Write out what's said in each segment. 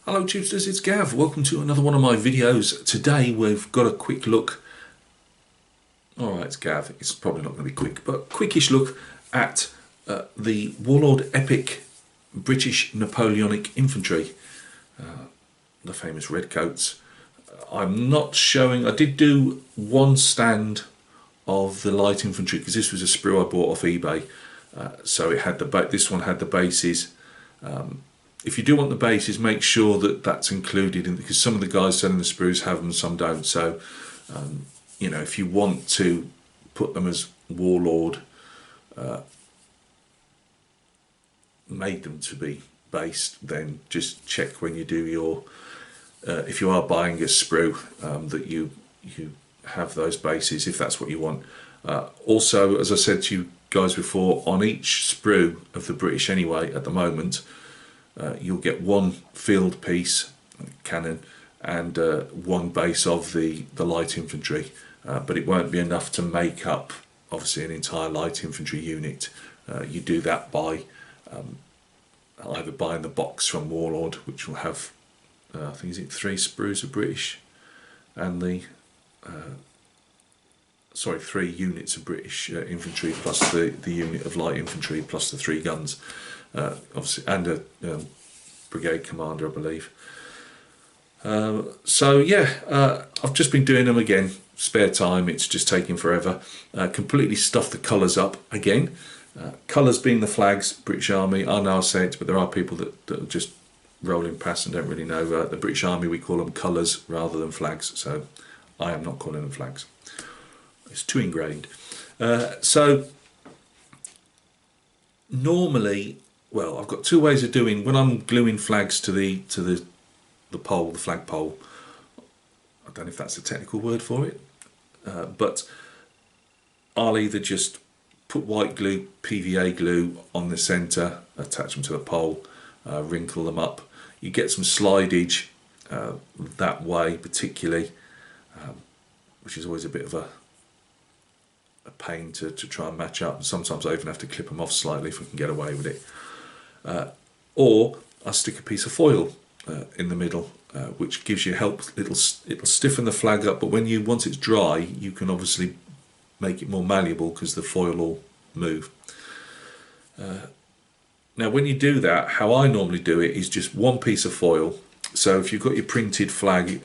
Hello Tubesters, it's Gav. Welcome to another one of my videos. Today we've got a quick look. Alright, it's Gav. It's probably not going to be quick, but quickish look at the Warlord Epic British Napoleonic Infantry. The famous redcoats. I'm not showing. I did do one stand of the light infantry because this was a sprue I bought off eBay. So it had this one had the bases. If you do want the bases, make sure that that's included in, because some of the guys selling the sprues have them, some don't. So, you know, if you want to put them as Warlord, made them to be based, then just check when you do your, if you are buying a sprue, that you have those bases if that's what you want. Also, as I said to you guys before, on each sprue of the British anyway at the moment, you'll get one field piece, cannon, and one base of the light infantry, but it won't be enough to make up obviously an entire light infantry unit. You do that by either buying the box from Warlord, which will have I think is it 3 sprues of British, and the 3 units of British infantry plus the unit of light infantry plus the 3 guns, obviously, and a brigade commander, I believe. So yeah, I've just been doing them again, spare time, it's just taking forever. Completely stuffed the colours up again. Colours being the flags, British Army. I know I say it, but there are people that are just rolling past and don't really know. The British Army, we call them colours rather than flags, so I am not calling them flags. It's too ingrained. So normally, well, I've got 2 ways of doing when I'm gluing flags to the pole, the flag pole. I don't know if that's a technical word for it, but I'll either just put white glue, PVA glue on the centre, attach them to the pole, wrinkle them up. You get some slidage that way, particularly, which is always a bit of a pain to try and match up. Sometimes I even have to clip them off slightly if I can get away with it. Or I stick a piece of foil in the middle, which gives you help. It'll stiffen the flag up, but once it's dry, you can obviously make it more malleable because the foil will move. Now when you do that, how I normally do it is just one piece of foil. So if you've got your printed flag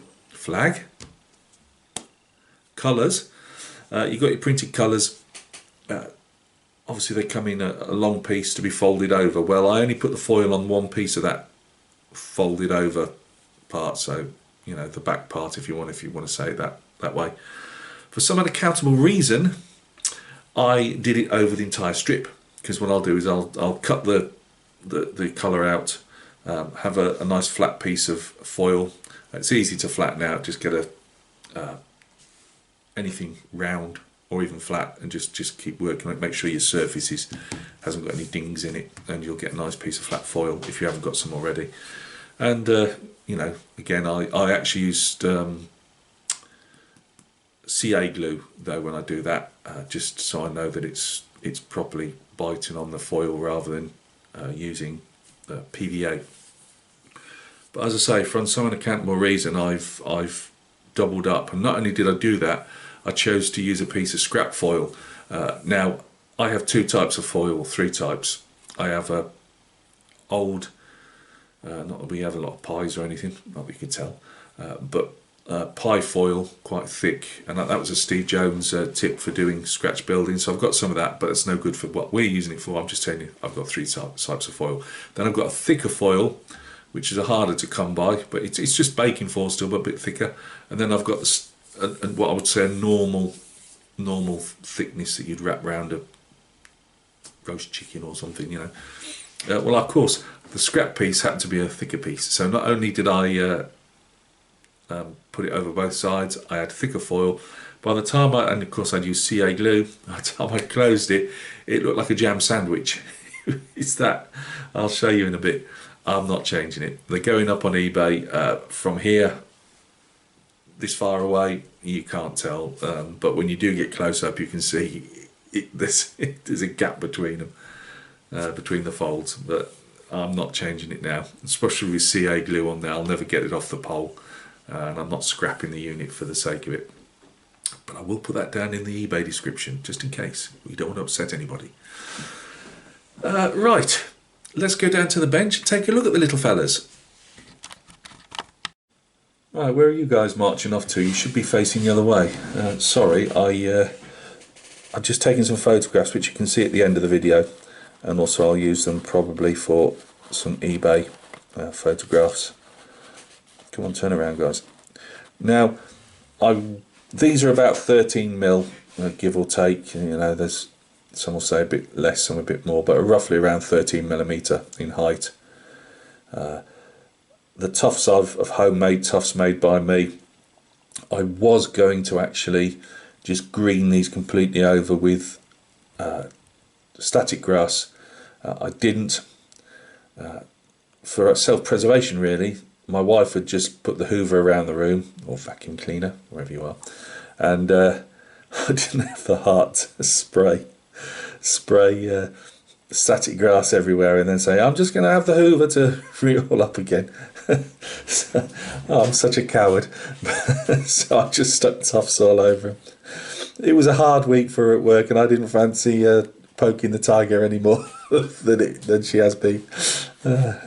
colours, you've got your printed colours, obviously they come in a long piece to be folded over. Well, I only put the foil on one piece of that folded over part, so you know, the back part, if you want to say it that way. For some unaccountable reason, I did it over the entire strip, because what I'll do is I'll cut the colour out, have a nice flat piece of foil. It's easy to flatten out, just get anything round or even flat and just keep working on it. Make sure your surface hasn't got any dings in it, and you'll get a nice piece of flat foil if you haven't got some already. And you know, again, I actually used CA glue though when I do that, just so I know that it's properly biting on the foil rather than using PVA. But as I say, for some unaccountable reason, I've doubled up, and not only did I do that, I chose to use a piece of scrap foil. Now I have 2 types of foil, 3 types. I have a old, not that we have a lot of pies or anything, not that you can tell, but pie foil, quite thick, and that was a Steve Jones tip for doing scratch building. So I've got some of that, but it's no good for what we're using it for. I'm just telling you, I've got 3 types of foil. Then I've got a thicker foil, which is harder to come by, but it's just baking foil still, but a bit thicker. And then I've got what I would say a normal thickness that you'd wrap around a roast chicken or something, you know. Well, of course, the scrap piece happened to be a thicker piece, so not only did I put it over both sides, I had thicker foil. By the time and of course I'd used CA glue, by the time I closed it, it looked like a jam sandwich. It's that. I'll show you in a bit. I'm not changing it. They're going up on eBay. From here, this far away, you can't tell, but when you do get close up, you can see there's a gap between them, between the folds. But I'm not changing it now, especially with CA glue on there. I'll never get it off the pole, and I'm not scrapping the unit for the sake of it. But I will put that down in the eBay description, just in case. We don't want to upset anybody. Right, let's go down to the bench and take a look at the little fellas. Right, where are you guys marching off to? You should be facing the other way. Sorry, I've just taken some photographs which you can see at the end of the video, and also I'll use them probably for some eBay photographs. Come on, turn around, guys. Now, these are about 13mm, give or take. You know, there's some will say a bit less, some a bit more, but roughly around 13mm in height. The tufts of homemade tufts made by me. I was going to actually just green these completely over with static grass. I didn't. For self-preservation, really. My wife had just put the hoover around the room, or vacuum cleaner, wherever you are, and I didn't have the heart to spray static grass everywhere and then say, I'm just going to have the hoover to free it all up again. So, I'm such a coward. So I just stuck tufts all over him. It was a hard week for her at work, and I didn't fancy poking the tiger any more than she has been.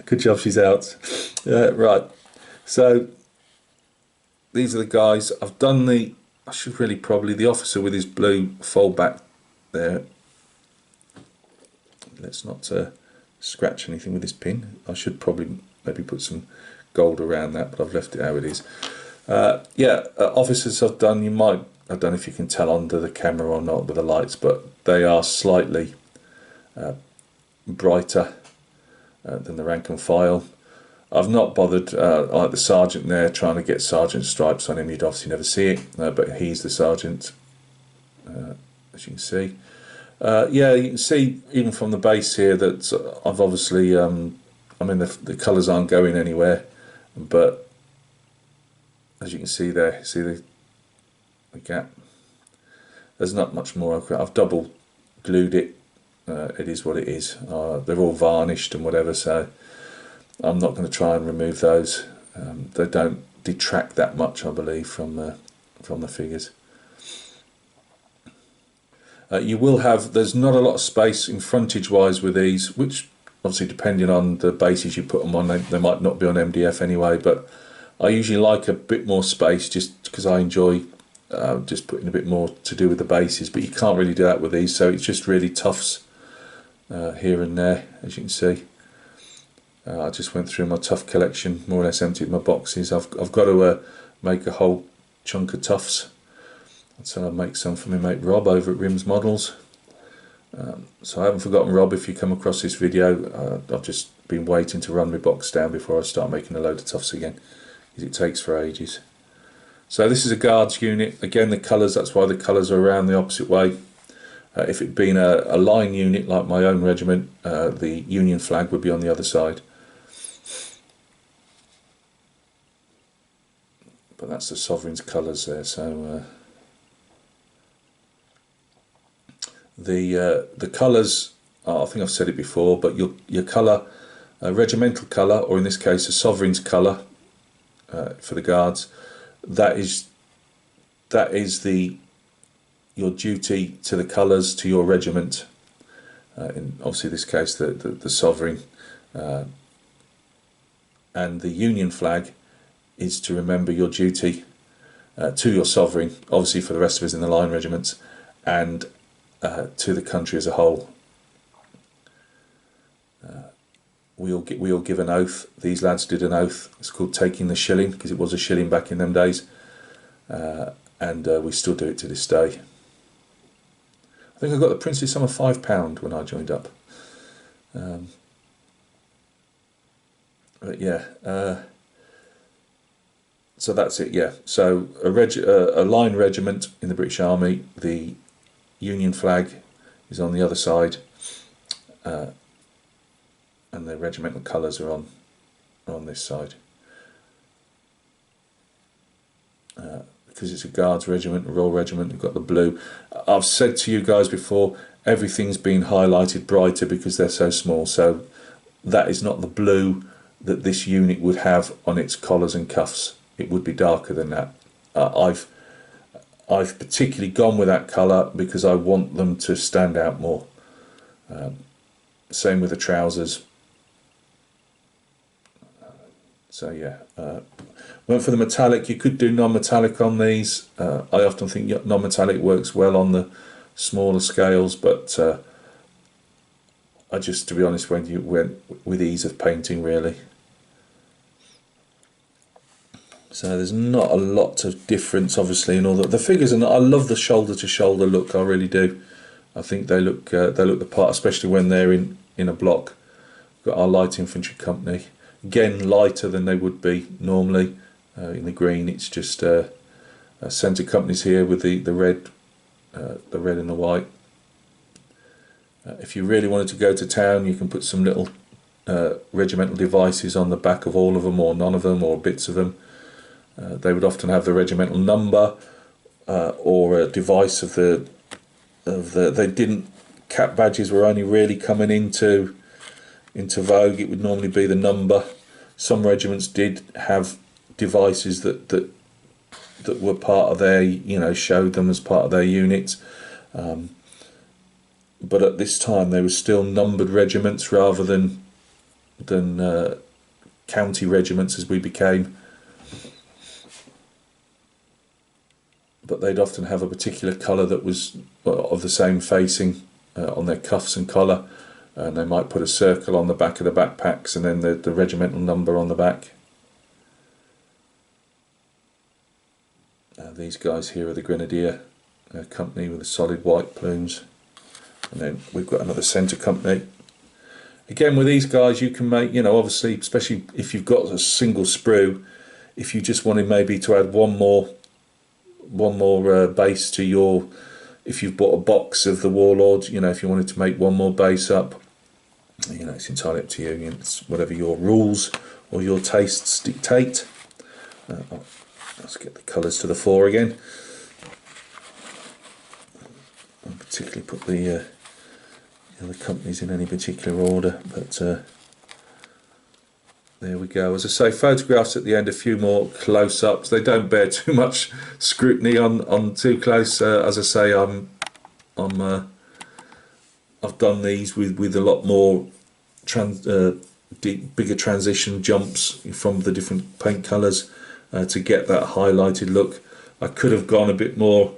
Good job she's out. Right, so these are the guys. I've done the, I should really probably, the officer with his blue fold back there. Let's not scratch anything with this pin. I should probably maybe put some gold around that, but I've left it how it is. Officers I've done, you might, I don't know if you can tell under the camera or not with the lights, but they are slightly brighter than the rank and file. I've not bothered, like the sergeant there, trying to get sergeant stripes on him. You'd obviously never see it, but he's the sergeant, as you can see. You can see even from the base here that I've obviously, I mean the colours aren't going anywhere, but as you can see there, see the gap. There's not much more. I've double glued it. It is what it is. They're all varnished and whatever, so I'm not going to try and remove those. They don't detract that much, I believe, from the figures. You will have, there's not a lot of space in frontage wise with these, which obviously depending on the bases you put them on, they might not be on MDF anyway, but I usually like a bit more space just because I enjoy just putting a bit more to do with the bases, but you can't really do that with these, so it's just really tufts here and there, as you can see. I just went through my tuft collection, more or less emptied my boxes. I've got to make a whole chunk of tufts. So I'll make some for my mate Rob over at Rims Models. So I haven't forgotten Rob if you come across this video. I've just been waiting to run my box down before I start making a load of tufts again, because it takes for ages. So this is a guards unit. Again, the colours, that's why the colours are around the opposite way. If it had been a line unit like my own regiment, the Union flag would be on the other side. But that's the Sovereign's colours there, so... The colours, I think I've said it before, but your colour, regimental colour, or in this case a sovereign's colour for the guards, that is your duty to the colours to your regiment. In obviously this case the sovereign, and the Union flag is to remember your duty to your sovereign, obviously for the rest of us in the line regiments, and to the country as a whole. We all give an oath. These lads did an oath. It's called taking the shilling, because it was a shilling back in them days, and we still do it to this day. I think I got the princely sum of £5 when I joined up. But yeah, so that's it. Yeah, so a line regiment in the British Army, the Union flag is on the other side, and the regimental colours are on this side. Because it's a Guards regiment, a Royal Regiment, we've got the blue. I've said to you guys before, everything's been highlighted brighter because they're so small. So that is not the blue that this unit would have on its collars and cuffs. It would be darker than that. I've particularly gone with that colour because I want them to stand out more. Same with the trousers. So yeah, went for the metallic. You could do non-metallic on these. I often think non-metallic works well on the smaller scales, but I just, to be honest, went with ease of painting really. So there's not a lot of difference, obviously, in all the figures. And I love the shoulder-to-shoulder look. I really do. I think they look the part, especially when they're in a block. Got our light infantry company, again lighter than they would be normally. In the green, it's just centre companies here with the red and the white. If you really wanted to go to town, you can put some little regimental devices on the back of all of them, or none of them, or bits of them. They would often have the regimental number or a device of the. They didn't. Cap badges were only really coming into vogue. It would normally be the number. Some regiments did have devices that were part of their, showed them as part of their units. But at this time they were still numbered regiments rather than county regiments as we became. But they'd often have a particular colour that was of the same facing on their cuffs and collar, and they might put a circle on the back of the backpacks and then the regimental number on the back. These guys here are the Grenadier company with the solid white plumes, and then we've got another centre company. Again, with these guys you can make, obviously, especially if you've got a single sprue, if you just wanted maybe to add one more base to your, if you've bought a box of the Warlord, if you wanted to make one more base up, it's entirely up to you. It's whatever your rules or your tastes dictate. Let's get the colours to the fore again. I'll particularly put the other companies in any particular order, but there we go. As I say, photographs at the end, a few more close-ups. They don't bear too much scrutiny on too close. As I say, I've done these with a lot more bigger transition jumps from the different paint colours to get that highlighted look. I could have gone a bit more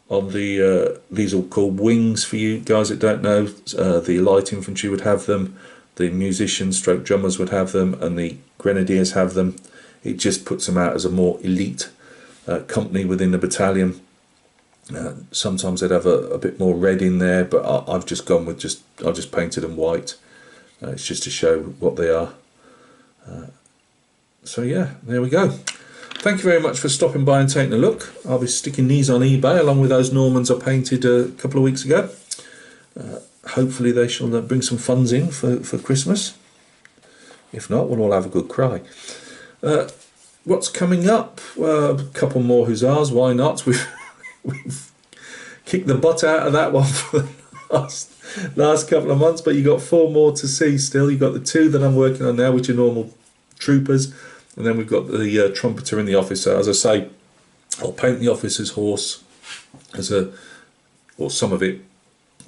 on the these are called wings for you guys that don't know. The light infantry would have them. The musicians stroke drummers would have them, and the grenadiers have them. It just puts them out as a more elite company within the battalion. Sometimes they'd have a bit more red in there, but I've just gone with I've just painted them white. It's just to show what they are. So yeah, there we go. Thank you very much for stopping by and taking a look. I'll be sticking these on eBay along with those Normans I painted a couple of weeks ago. Hopefully they shall bring some funds in for Christmas. If not, we'll all have a good cry. What's coming up? Well, a couple more hussars, why not? We've kicked the butt out of that one for the last couple of months, but you've got 4 more to see still. You've got the 2 that I'm working on now, which are normal troopers, and then we've got the trumpeter and the officer. As I say, I'll paint the officer's horse or some of it,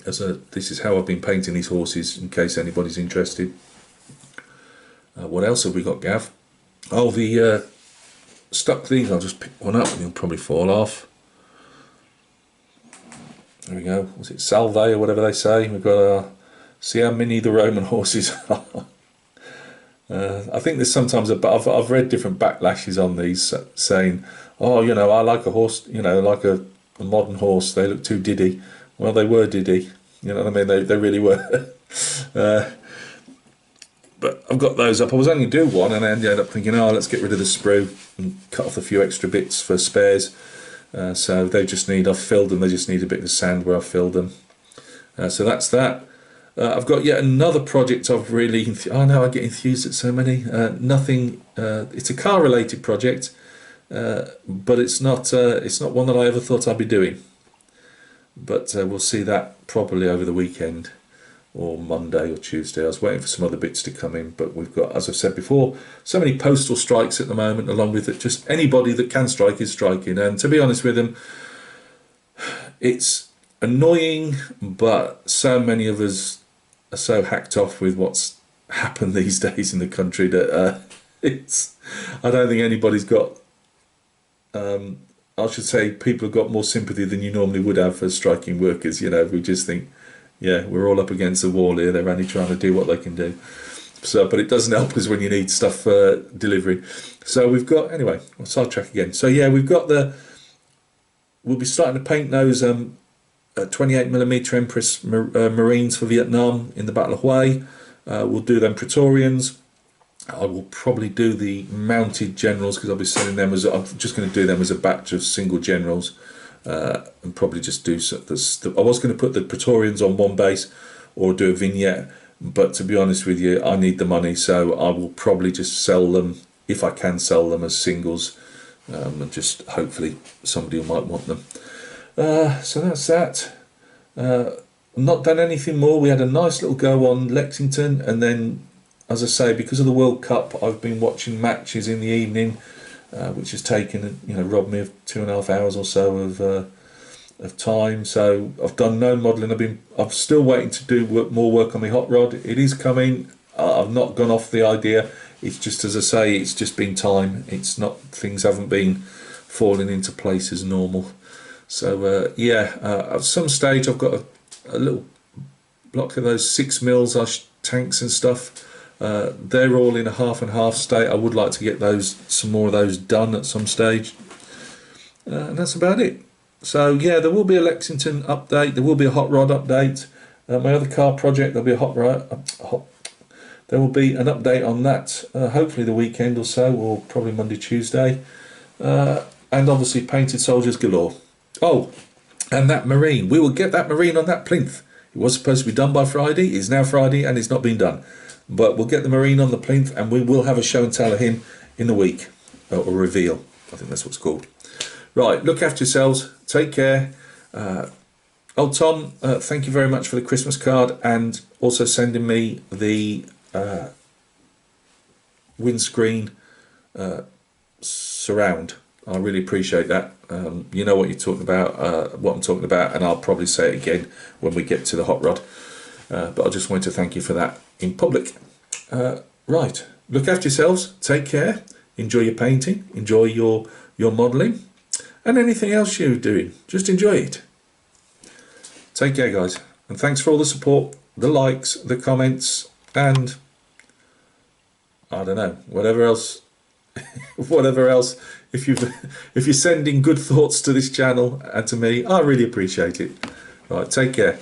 this is how I've been painting these horses in case anybody's interested. What else have we got, Gav? Oh, the stuck these. I'll just pick one up and it'll probably fall off. There we go. Was it salve or whatever they say? We've got see how many the Roman horses are. I think there's sometimes I've read different backlashes on these saying, oh, I like a horse, like a modern horse. They look too diddy. Well, they were diddy. You know what I mean? They really were. But I've got those up. I was only going to do one, and I ended up thinking, let's get rid of the sprue and cut off a few extra bits for spares. So they just need, I've filled them, they just need a bit of sand where I've filled them. So that's that. I've got yet another project I've really, I get enthused at so many. Nothing, it's a car related project, but it's not one that I ever thought I'd be doing. But we'll see that properly over the weekend. or Monday or Tuesday. I was waiting for some other bits to come in, but we've got, as I've said before, so many postal strikes at the moment, along with it, just anybody that can strike is striking. And to be honest with them, it's annoying, but so many of us are so hacked off with what's happened these days in the country that I don't think anybody's got, I should say, people have got more sympathy than you normally would have for striking workers. You know, we just think, yeah, we're all up against the wall here. They're only trying to do what they can do. So, but it doesn't help us when you need stuff delivering. So we've got, anyway, I'll sidetrack again. So yeah, we've got we'll be starting to paint those 28mm Empress Marines for Vietnam in the Battle of Hue. We'll do them Praetorians. I will probably do the mounted generals, because I'll be selling them as, I'm just going to do them as a batch of single generals. And probably just do I was going to put the Praetorians on one base or do a vignette, but to be honest with you, I need the money, so I will probably just sell them, if I can sell them, as singles, and just hopefully somebody might want them. So that's that. Not done anything more. We had a nice little go on Lexington, and then, as I say, because of the World Cup, I've been watching matches in the evening, which has taken, robbed me of 2.5 hours or so of time. So I've done no modelling. I'm still waiting to do more work on my hot rod. It is coming. I've not gone off the idea. It's just, as I say, it's just been time. It's not, things haven't been falling into place as normal. So at some stage I've got a little block of those 6mm tanks and stuff. They're all in a half and half state. I would like to get some more of those done at some stage, and that's about it. So yeah, there will be a Lexington update. There will be a hot rod update. My other car project, there'll be there will be an update on that. Hopefully the weekend or so, or probably Monday, Tuesday, and obviously painted soldiers galore. Oh, and that Marine, we will get that Marine on that plinth. It was supposed to be done by Friday. It's now Friday and it's not been done. But we'll get the Marine on the plinth, and we will have a show and tell of him in the week, or reveal. I think that's what it's called. Right, look after yourselves. Take care. Old Tom, thank you very much for the Christmas card, and also sending me the windscreen surround. I really appreciate that. You know what you're talking about, what I'm talking about, and I'll probably say it again when we get to the hot rod. But I just wanted to thank you for that in public. Right, look after yourselves, take care, enjoy your painting, enjoy your modelling, and anything else you're doing, just enjoy it. Take care, guys, and thanks for all the support, the likes, the comments, and I don't know, whatever else. If you're sending good thoughts to this channel and to me, I really appreciate it. Right, take care.